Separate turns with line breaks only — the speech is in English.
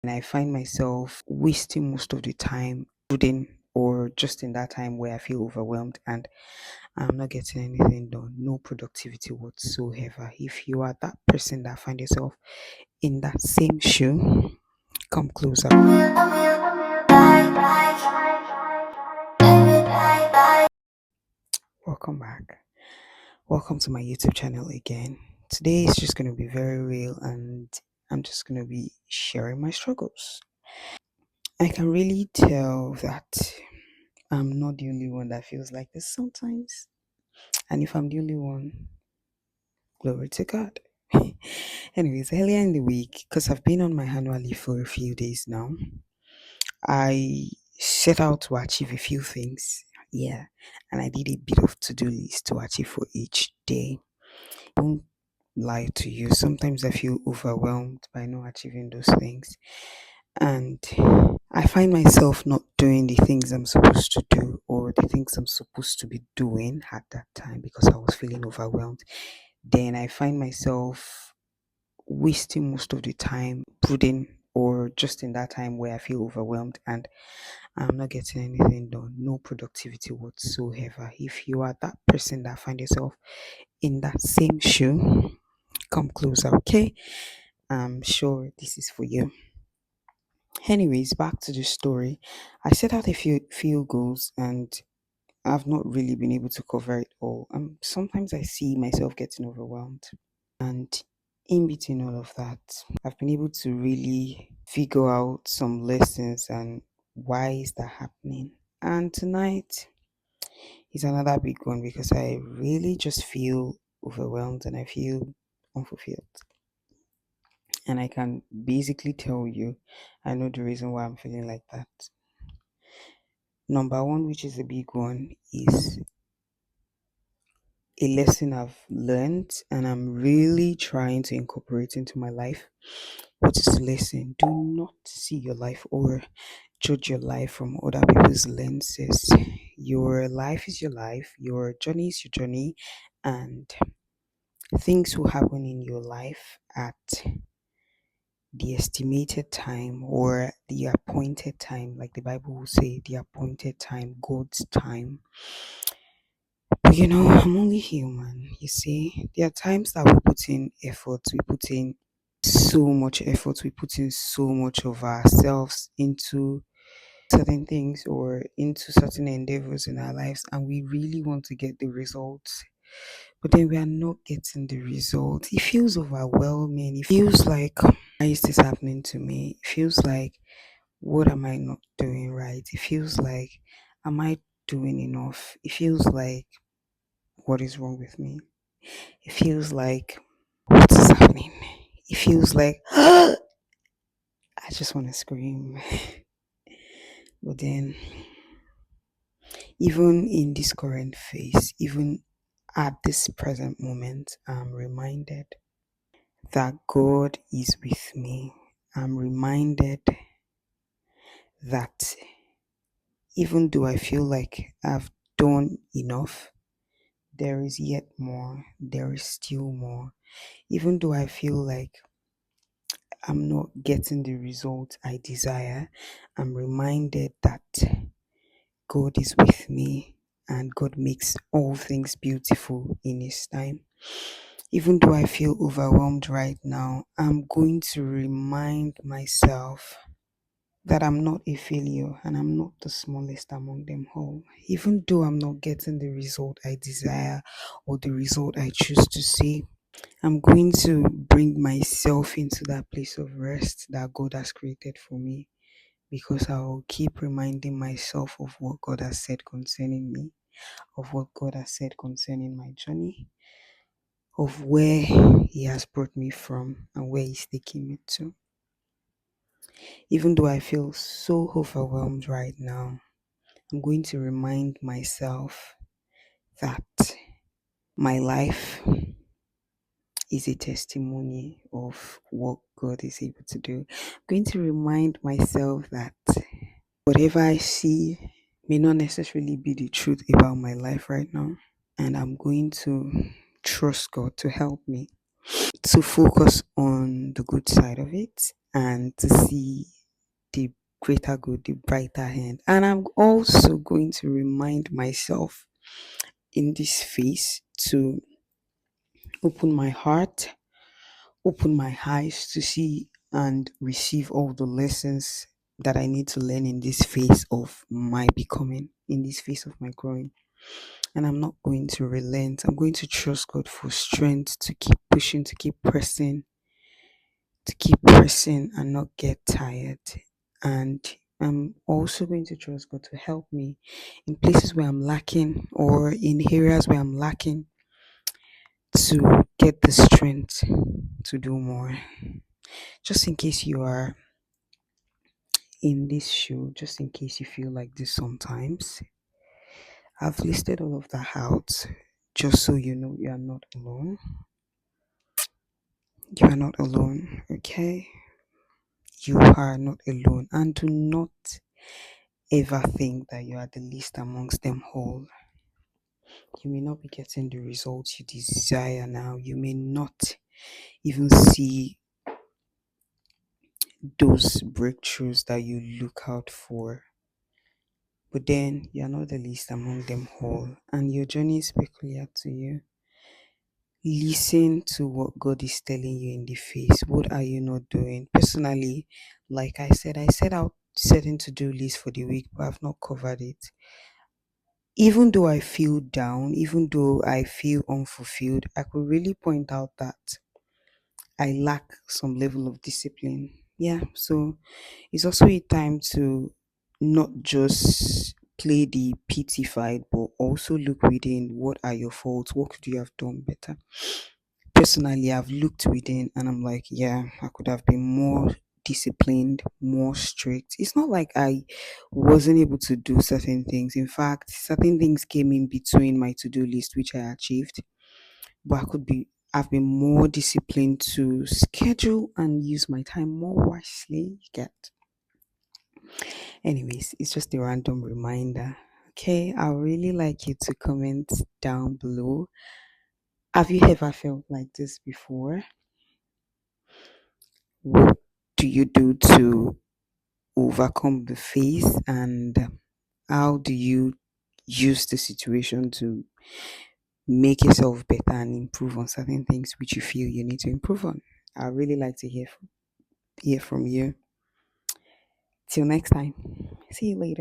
And I find myself wasting most of the time brooding or just in that time where I feel overwhelmed and I'm not getting anything done, no productivity whatsoever. If you are that person that find yourself in that same shoe, come closer. Welcome back. Welcome to my YouTube channel again. Today is just going to be very real and I'm just going to be sharing my struggles. I can really tell that I'm not the only one that feels like this sometimes. And if I'm the only one, glory to God. Anyways, earlier in the week, because I've been on my annual leave for a few days now, I set out to achieve a few things. Yeah. And I did a bit of to do list to achieve for each day. Don't lie to you. Sometimes I feel overwhelmed by not achieving those things. And I find myself not doing the things I'm supposed to do or the things I'm supposed to be doing at that time because I was feeling overwhelmed. Then I find myself wasting most of the time brooding or just in that time where I feel overwhelmed and I'm not getting anything done, no productivity whatsoever. If you are that person that find yourself in that same shoe, come closer, okay? I'm sure this is for you. Anyways, back to the story. I set out a few goals and I've not really been able to cover it all. Sometimes I see myself getting overwhelmed. And in between all of that, I've been able to really figure out some lessons and why is that happening. And tonight is another big one because I really just feel overwhelmed and I feel unfulfilled. And I can basically tell you, I know the reason why I'm feeling like that. Number one, which is a big one, is a lesson I've learned and I'm really trying to incorporate into my life. What is the lesson? Do not see your life or judge your life from other people's lenses. Your life is your life, your journey is your journey, and things will happen in your life at the estimated time or the appointed time, like the Bible will say, the appointed time, God's time. But I'm only human. You see, there are times that we put in effort, we put in so much effort, we put in so much of ourselves into certain things or into certain endeavors in our lives, and we really want to get the results. But then we are not getting the result. It feels overwhelming. It feels like, why is this happening to me? It feels like, what am I not doing right? It feels like, am I doing enough? It feels like, what is wrong with me? It feels like, what is happening? It feels like, I just want to scream. But then, even in this current phase, even at this present moment, I'm reminded that God is with me. I'm reminded that even though I feel like I've done enough, there is yet more. There is still more. Even though I feel like I'm not getting the result I desire, I'm reminded that God is with me and God makes all things beautiful in His time. Even though I feel overwhelmed right now, I'm going to remind myself that I'm not a failure and I'm not the smallest among them all. Even though I'm not getting the result I desire or the result I choose to see, I'm going to bring myself into that place of rest that God has created for me because I will keep reminding myself of what God has said concerning me, of what God has said concerning my journey, of where He has brought me from and where He's taking me to. Even though I feel so overwhelmed right now, I'm going to remind myself that my life is a testimony of what God is able to do. I'm going to remind myself that whatever I see may not necessarily be the truth about my life right now. And I'm going to trust God to help me to focus on the good side of it and to see the greater good, the brighter hand. And I'm also going to remind myself in this phase to open my heart, open my eyes to see and receive all the lessons that I need to learn in this phase of my becoming, in this phase of my growing. And I'm not going to relent. I'm going to trust God for strength to keep pushing, to keep pressing and not get tired. And I'm also going to trust God to help me in places where I'm lacking or in areas where I'm lacking to get the strength to do more. Just in case you are in this show, just in case you feel like this sometimes, I've listed all of that out just so you know you are not alone. You are not alone, okay? You are not alone. And do not ever think that you are the least amongst them all. You may not be getting the results you desire now. You may not even see those breakthroughs that you look out for. But then you're not the least among them all, and your journey is peculiar to you. Listen to what God is telling you in the face. What are you not doing? Personally, like I set out certain to do list for the week, but I've not covered it. Even though I feel down, even though I feel unfulfilled, I could really point out that I lack some level of discipline. Yeah, so it's also a time to not just play the pity fight, but also look within what are your faults, what could you have done better. Personally, I've looked within and I'm like, yeah, I could have been more disciplined, more strict. It's not like I wasn't able to do certain things. In fact, certain things came in between my to-do list which I achieved, but I've been more disciplined to schedule and use my time more wisely. You get. Anyways, it's just a random reminder. Okay, I would really like you to comment down below. Have you ever felt like this before? What do you do to overcome the phase, and how do you use the situation to make yourself better and improve on certain things which you feel you need to improve on? I really like to hear from you. Till next time. See you later.